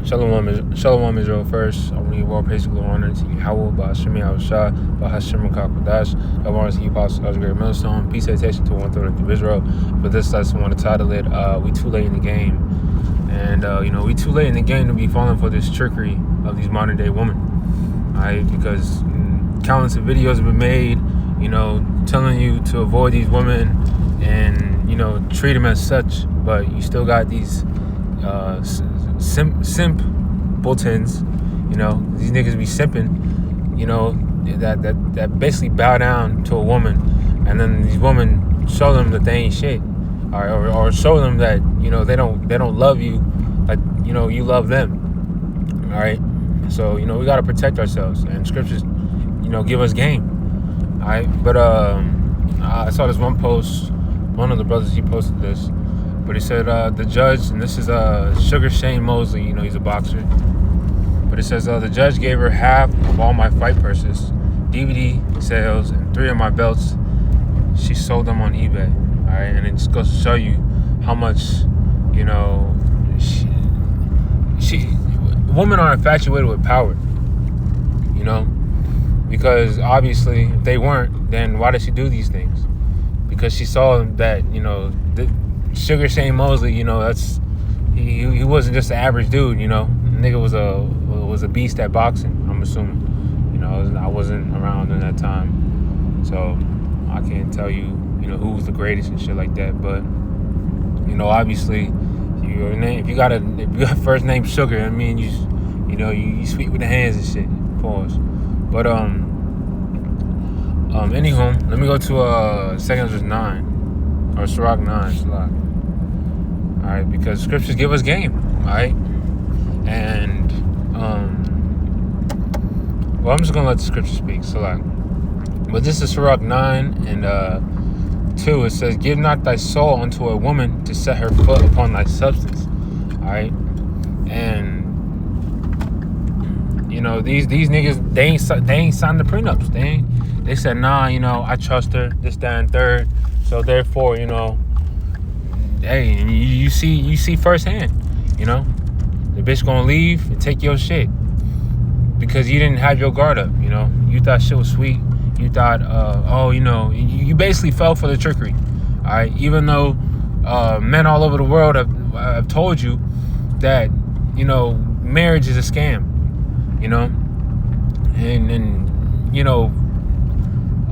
Shalom Israel first. I want to give all praise, glory, honor to Yahweh, Ba'ashemi Hawashah, Ba'ashemi Kakodash. I want to see Apostle God's great millstone. Peace and attention to 1/3 of Israel. For this lesson, I want to title it, We Too Late in the Game. And, we too late in the game to be falling for this trickery of these modern day women. Alright, because countless of videos have been made, telling you to avoid these women and, treat them as such. But you still got these simpletons, these niggas be simping, that basically bow down to a woman, and then these women show them that they ain't shit, or show them that they don't love you like you love them. All right, so we gotta protect ourselves, and scriptures give us game. All right, but I saw this one post. One of the brothers, he posted this. But he said the judge, and this is Sugar Shane Mosley, he's a boxer. But it says the judge gave her half of all my fight purses, DVD sales, and 3 of my belts. She sold them on eBay. All right, and it just goes to show you how much, women are infatuated with power. Because obviously if they weren't, then why did she do these things? Because she saw that Sugar Shane Mosley, that's he wasn't just an average dude, Nigga was a beast at boxing, I'm assuming. I wasn't around in that time, so I can't tell you, who was the greatest and shit like that. But obviously, if you got first name Sugar, I mean you sweet with the hands and shit. Pause. But anywho, let me go to 2 Ezra 9 or Sirach 9. All right, because scriptures give us game, all right? And, I'm just going to let the scripture speak, but this is Sirach 9 and 2. It says, give not thy soul unto a woman to set her foot upon thy substance, all right? And, these niggas, they ain't signed the prenups. They said, nah, I trust her, this, that, and third. So therefore, hey, you see firsthand, the bitch gonna leave and take your shit because you didn't have your guard up, you thought shit was sweet. You thought, you basically fell for the trickery, all right? Even though men all over the world have told you that, marriage is a scam,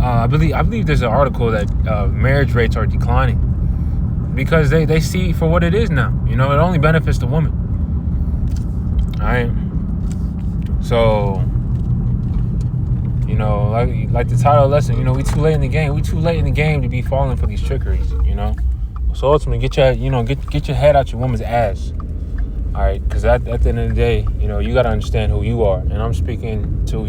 I believe there's an article that marriage rates are declining. Because they see for what it is now. It only benefits the woman. Alright? So, like the title of the lesson, we too late in the game. We too late in the game to be falling for these trickeries, So ultimately, get your head out your woman's ass. Alright? Because at the end of the day, you got to understand who you are. And I'm speaking to,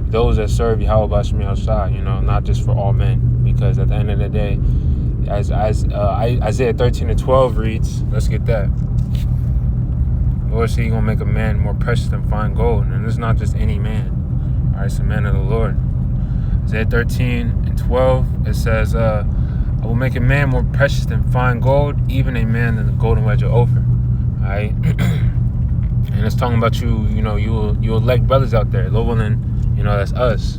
those that serve Yahweh Ba'ashemi Hawashah, not just for all men. Because at the end of the day, as Isaiah 13:12 reads, let's get that. Lord said He's gonna make a man more precious than fine gold, and it's not just any man. All right, it's a man of the Lord. Isaiah 13:12, it says, "I will make a man more precious than fine gold, even a man than the golden wedge of Ophir." All right, and it's talking about you. You elect brothers out there, lower than that's us.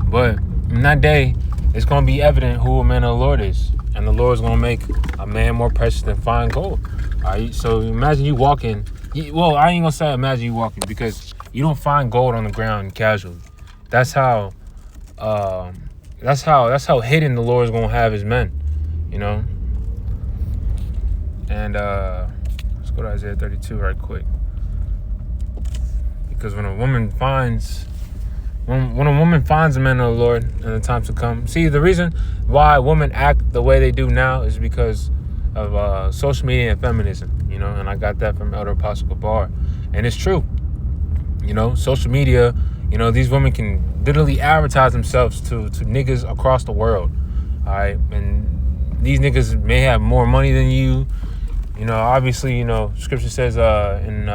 But in that day, it's going to be evident who a man of the Lord is. And the Lord is going to make a man more precious than fine gold. All right? So imagine you walking. Well, I ain't going to say imagine you walking, because you don't find gold on the ground casually. That's how hidden the Lord is going to have his men. And let's go to Isaiah 32 right quick. Because when a woman finds a man of the Lord in the times to come. See, the reason why women act the way they do now is because of social media and feminism, and I got that from Elder Apostle Gabar. And it's true. Social media, these women can literally advertise themselves to niggas across the world. All right. And these niggas may have more money than you. Obviously, scripture says in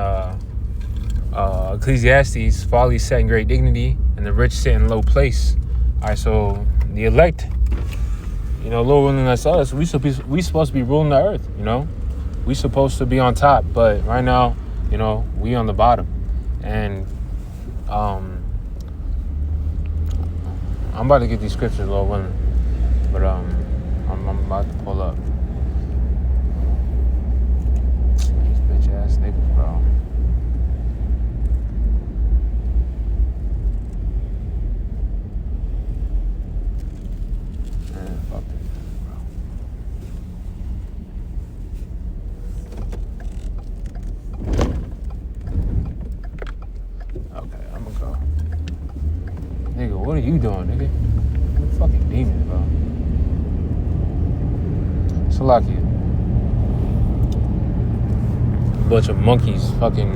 Ecclesiastes, folly set in great dignity, and the rich sit in low place. All right, so the elect, Lord willing, that's us. We supposed to be ruling the earth, we supposed to be on top, but right now, we on the bottom. And I'm about to get these scriptures, Lord willing, but I'm about to pull up. These bitch ass niggas, bro. Man, fuck this nigga, bro. Okay, I'm gonna go. Nigga, what are you doing, nigga? You fucking demons, bro. Salakia. A bunch of monkeys fucking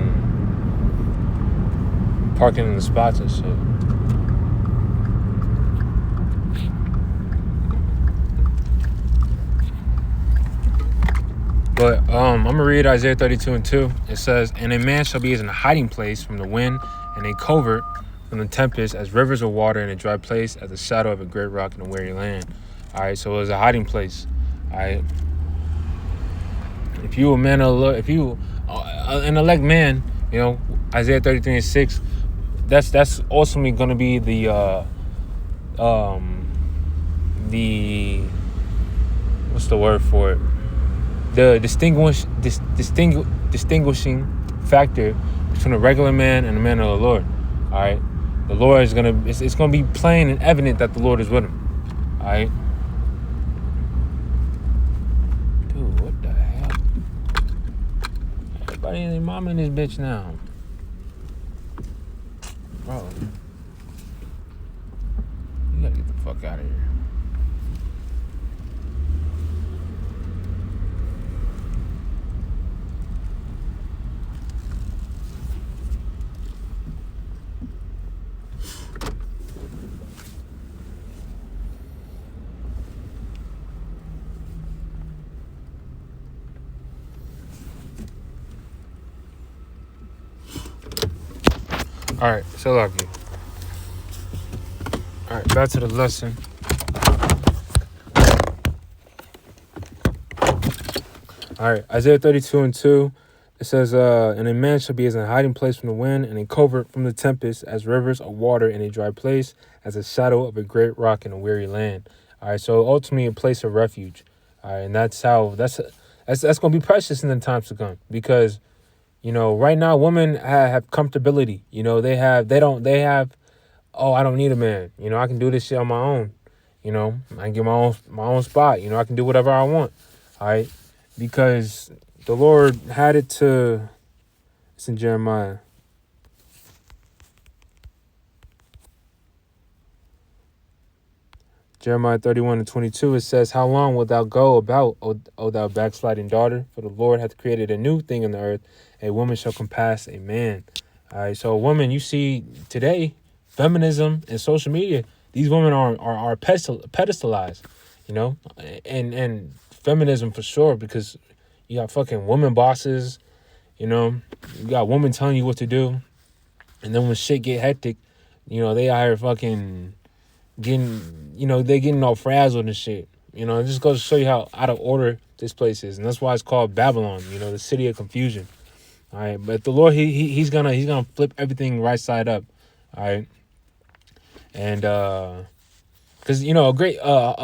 parking in the spots and shit. But I'm gonna read Isaiah 32:2. It says, "And a man shall be as in a hiding place from the wind, and a covert from the tempest, as rivers of water in a dry place, as the shadow of a great rock in a weary land." All right, so it was a hiding place. All right. If you a man if you an elect man, Isaiah 33:6, that's ultimately gonna be the what's the word for it? The distinguishing factor between a regular man and a man of the Lord. All right, the Lord is it's gonna be plain and evident that the Lord is with him. All right, dude, what the hell? Everybody and their mama in this bitch now, bro. You gotta get the fuck out of here. All right, so lucky. All right, back to the lesson. All right, Isaiah 32:2. It says, "And a man shall be as a hiding place from the wind, and a covert from the tempest, as rivers of water in a dry place, as a shadow of a great rock in a weary land." All right, so ultimately a place of refuge. All right, and that's gonna be precious in the times to come, because right now women have comfortability. They have. Oh, I don't need a man. I can do this shit on my own. I can get my own spot. I can do whatever I want. All right, because the Lord had it to. It's in Jeremiah. Jeremiah 31:22. It says, "How long wilt thou go about, O thou backsliding daughter? For the Lord hath created a new thing in the earth. A woman shall compass a man." All right, so women, you see today, feminism and social media, these women are pedestalized, and feminism for sure, because you got fucking women bosses, you got women telling you what to do, and then when shit get hectic, they out here fucking getting, they getting all frazzled and shit. It just goes to show you how out of order this place is, and that's why it's called Babylon, the city of confusion. All right, but the Lord, he's gonna flip everything right side up. All right, and because a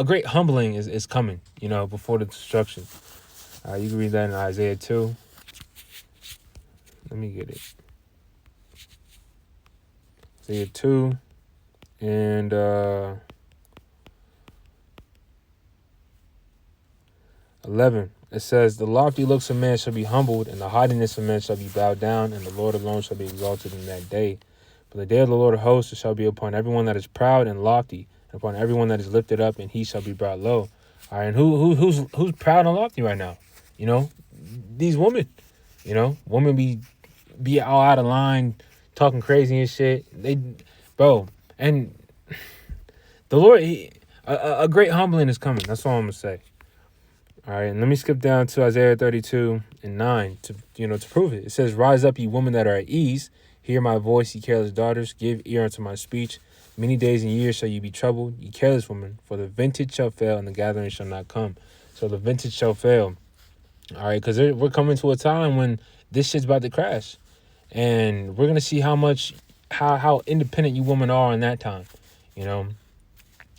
great humbling is coming, before the destruction. You can read that in Isaiah 2. Let me get it. Isaiah 2 and 11. It says, "The lofty looks of man shall be humbled, and the haughtiness of man shall be bowed down, and the Lord alone shall be exalted in that day. For the day of the Lord of hosts shall be upon everyone that is proud and lofty, and upon everyone that is lifted up, and he shall be brought low." All right, and who's proud and lofty right now? These women. Women be all out of line, talking crazy and shit. Bro, and the Lord, a great humbling is coming. That's all I'm gonna say. All right, and let me skip down to Isaiah 32:9 to prove it. It says, "Rise up, ye women that are at ease. Hear my voice, ye careless daughters. Give ear unto my speech. Many days and years shall ye be troubled, ye careless women. For the vintage shall fail, and the gathering shall not come." So the vintage shall fail. All right, because we're coming to a time when this shit's about to crash, and we're gonna see how independent you women are in that time. You know,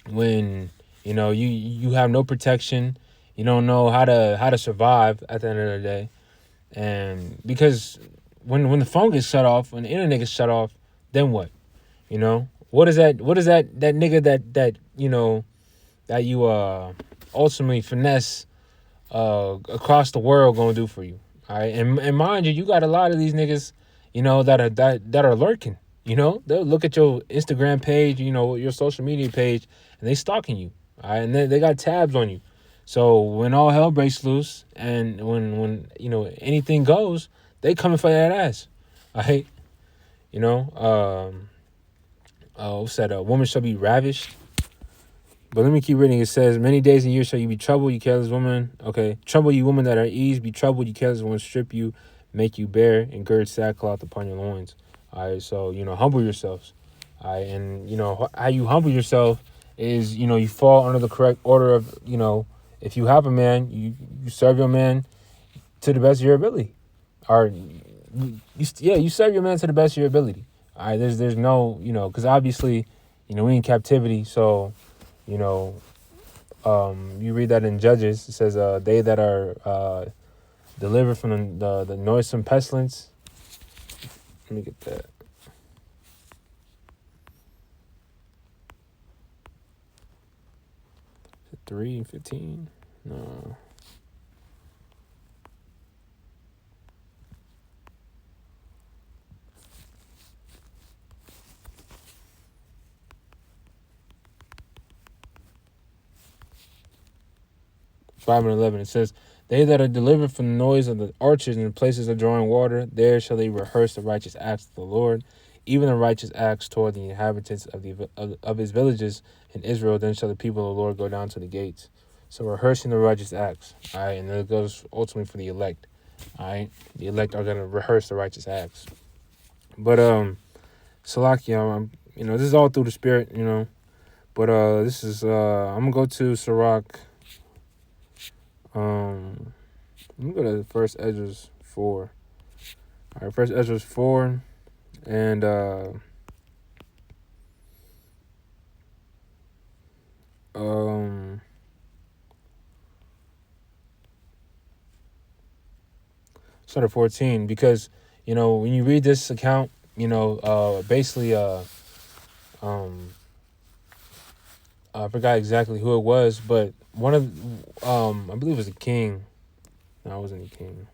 when you have no protection, you don't know how to survive at the end of the day, and because when the phone gets shut off, when the internet gets shut off, then what? What is that nigga that that you ultimately finesse across the world gonna do for you? All right, and mind you, you got a lot of these niggas, that are lurking. They'll look at your Instagram page, your social media page, and they stalking you. All right, and they got tabs on you. So when all hell breaks loose, and when anything goes, they coming for that ass. All right, what's that? A woman shall be ravished. But let me keep reading. It says, many days and years shall you be troubled, you careless woman. Okay. Trouble you women that are at ease. Be troubled, you careless woman. Strip you, make you bare, and gird sackcloth upon your loins. All right. So, humble yourselves. All right. And, how you humble yourself is, you fall under the correct order of, if you have a man, you serve your man to the best of your ability. Or, you serve your man to the best of your ability. All right. There's no, because obviously, we in captivity. So, you know, you read that in Judges. It says, they that are delivered from the noisome pestilence. Let me get that. 3:15. No. Five and 11. It says, they that are delivered from the noise of the archers and the places of drawing water, there shall they rehearse the righteous acts of the Lord, even the righteous acts toward the inhabitants of his villages in Israel. Then shall the people of the Lord go down to the gates. So rehearsing the righteous acts. All right, and then it goes ultimately for the elect. All right, the elect are gonna rehearse the righteous acts. But Salakia, this is all through the Spirit, But this is I'm gonna go to Sirach. I'm gonna go to First Ezra's 4. All right, First Ezra's 4, and start at 14, because when you read this account, basically I forgot exactly who it was, but one of I believe it was a king. No, it wasn't a king.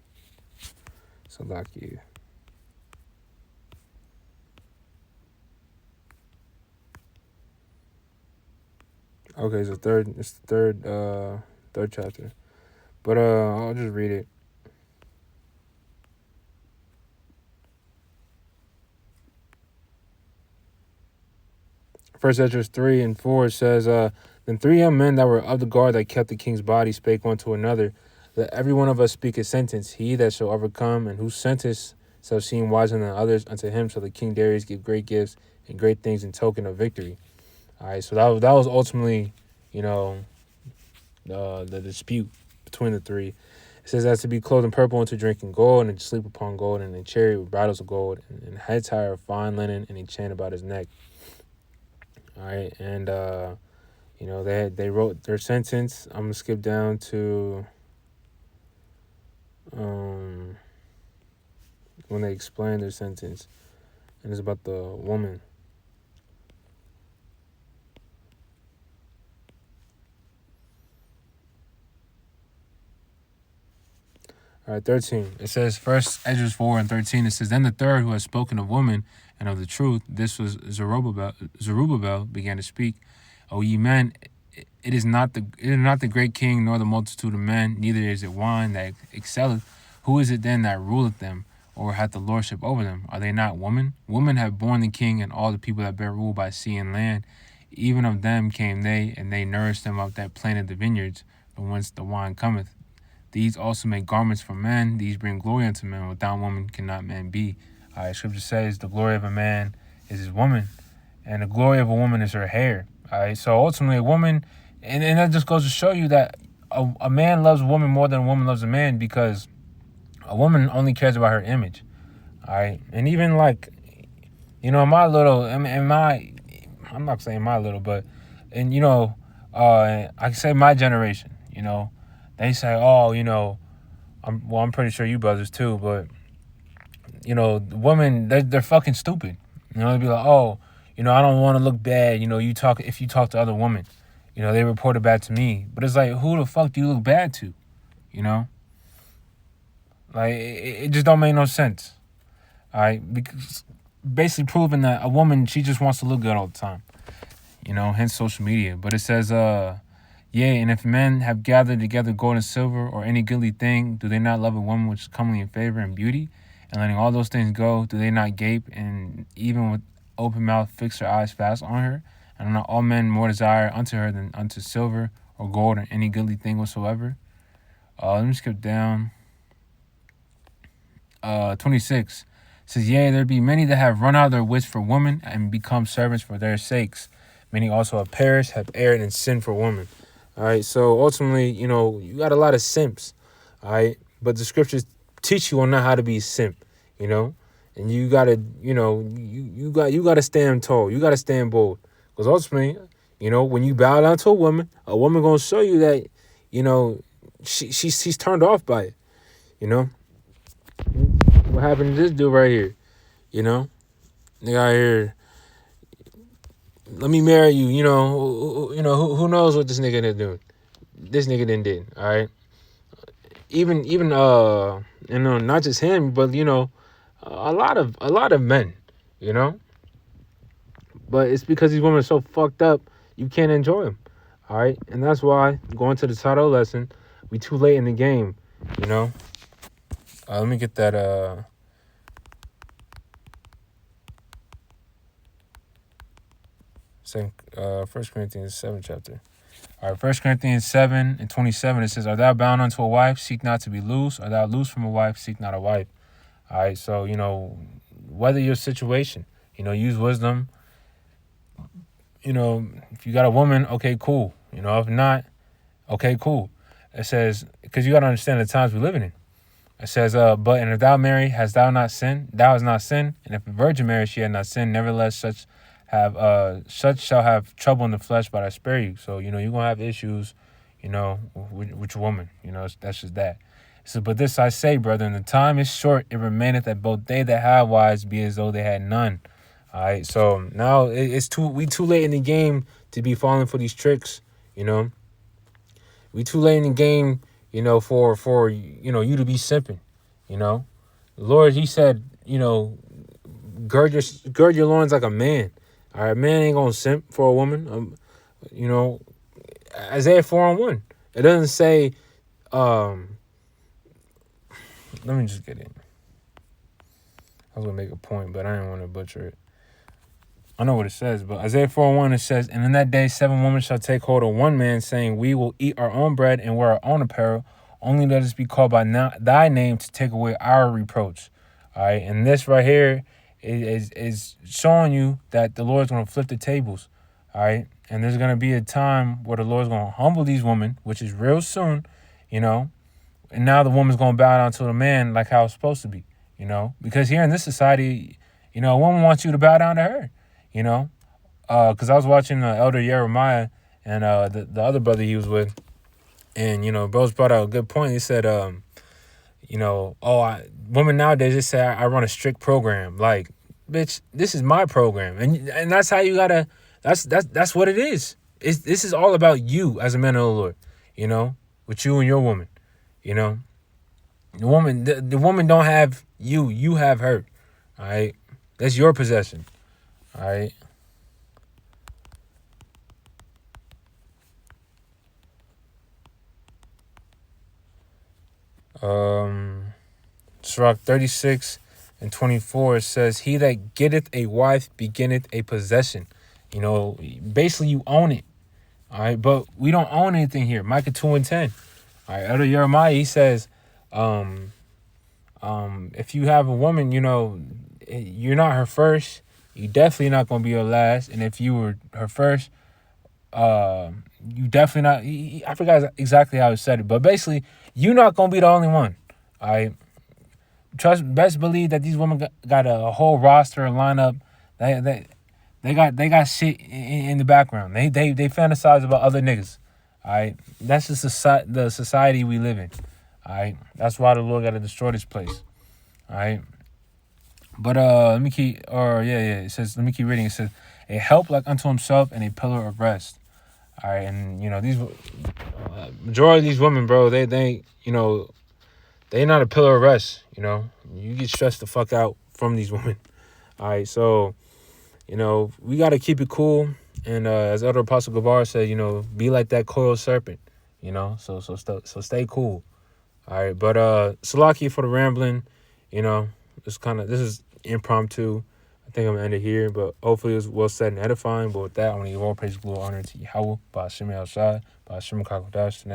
Salakia. Okay, it's the third chapter. But I'll just read it. First Ezra 3 and 4 says, then 3 young men that were of the guard that kept the king's body spake one to another, let every one of us speak a sentence. He that shall overcome, and whose sentence shall seem wiser than others, unto him shall the king Darius give great gifts and great things in token of victory. All right, so that was ultimately, the dispute between the three. It says, as to be clothed in purple, and to drink in gold, and to sleep upon gold, and a chariot with bridles of gold, and a head tire of fine linen, and a chain about his neck. All right, and they wrote their sentence. I'm gonna skip down to when they explain their sentence, and it's about the woman. All right, 13. It says, First Ezra 4 and 13. It says, then the third, who has spoken of woman and of the truth, this was Zerubbabel, began to speak. O ye men, it is not the great king, nor the multitude of men, neither is it wine that excelleth. Who is it then that ruleth them, or hath the lordship over them? Are they not women? Women have borne the king and all the people that bear rule by sea and land. Even of them came they, and they nourished them up that planted the vineyards, from whence the wine cometh. These also make garments for men. These bring glory unto men. Without woman cannot man be. All right, Scripture says the glory of a man is his woman, and the glory of a woman is her hair. All right, so ultimately a woman, and that just goes to show you that a man loves a woman more than a woman loves a man, because a woman only cares about her image. All right, and even like, my little, in my, I'm not saying my little, but, and I can say my generation. They say, oh, I'm pretty sure you brothers too, but the women, they're fucking stupid. They'd be like, oh, I don't want to look bad. If you talk to other women, they report it back to me. But it's like, who the fuck do you look bad to? Like, it just don't make no sense. All right, because basically proving that a woman, she just wants to look good all the time. Hence social media. But it says, yea, and if men have gathered together gold and silver or any goodly thing, do they not love a woman which is comely in favor and beauty? And letting all those things go, do they not gape and even with open mouth fix their eyes fast on her? And are not all men more desire unto her than unto silver or gold or any goodly thing whatsoever? Let me skip down. 26 says, yea, there be many that have run out their wits for women and become servants for their sakes. Many also have perished, have erred, and sinned for women. All right, so ultimately, you got a lot of simps. All right, but the scriptures teach you on not how to be a simp. And you gotta, you gotta stand tall. You gotta stand bold, because ultimately, when you bow down to a woman gonna show you that, she's turned off by it. What happened to this dude right here? Nigga out here, let me marry you. Who knows what this nigga did doing? This nigga did. All right. Even not just him, but a lot of men. But it's because these women are so fucked up, you can't enjoy them. All right, and that's why, going to the title lesson, we too late in the game. Let me get that. First Corinthians 7 chapter. All right, 1 Corinthians 7 and 27, it says, are thou bound unto a wife? Seek not to be loose. Are thou loose from a wife? Seek not a wife. All right, so, whether your situation, use wisdom. If you got a woman, okay, cool. If not, okay, cool. It says, because you got to understand the times we're living in. It says, but and if thou marry, hast thou not sinned? Thou hast not sinned. And if a virgin marry, she had not sinned. Nevertheless, such shall have trouble in the flesh, but I spare you. So, you're going to have issues, with your woman. That's just that. So, but this I say, brethren, the time is short. It remaineth that both they that have wives be as though they had none. All right. So now we too late in the game to be falling for these tricks. We too late in the game, for you to be simping. The Lord, he said, gird your loins like a man. All right, man ain't gonna simp for a woman. Isaiah 4:1. It doesn't say. Let me just get in. I was gonna make a point, but I didn't want to butcher it. I know what it says, but Isaiah 4:1, it says, and in that day 7 women shall take hold of one man, saying, we will eat our own bread and wear our own apparel. Only let us be called by thy name to take away our reproach. All right, and this right here is showing you that the Lord's going to flip the tables. All right, and there's going to be a time where the Lord's going to humble these women, which is real soon, and now the woman's going to bow down to the man like how it's supposed to be, because here in this society, a woman wants you to bow down to her, because I was watching Elder Jeremiah and the other brother he was with, and, bros brought out a good point. He said, women nowadays, they say I run a strict program. Like, bitch, this is my program. And that's how you gotta, that's what it is. This is all about you as a man of the Lord, with you and your woman, The woman don't have you have her, all right? That's your possession, all right? Sirach 36 and 24, it says, he that getteth a wife beginneth a possession. Basically you own it. All right, but we don't own anything here. Micah 2 and 10. All right, Elder Jeremiah, he says, if you have a woman, you're not her first, you definitely not going to be her last. And if you were her first, you definitely not. I forgot exactly how he said it, but basically, you're not gonna be the only one. All right, best believe that these women got a whole roster and lineup. They got shit in the background. They fantasize about other niggas. All right, that's just the society we live in. All right, that's why the Lord got to destroy this place. All right, but let me keep. Or yeah. It says, let me keep reading. It says, a help like unto himself and a pillar of rest. All right, and these majority of these women, bro, they they not a pillar of rest. You get stressed the fuck out from these women. All right, so we got to keep it cool. And as Elder Apostle Gabar said, be like that coiled serpent. So stay cool. All right, but Salaki for the rambling. This is impromptu. I think I'm gonna end it here, but hopefully it was well said and edifying. But with that, I want to give all praise, glory, honor to Yahweh, by Hashem El Shai, by Hashem Kakodash.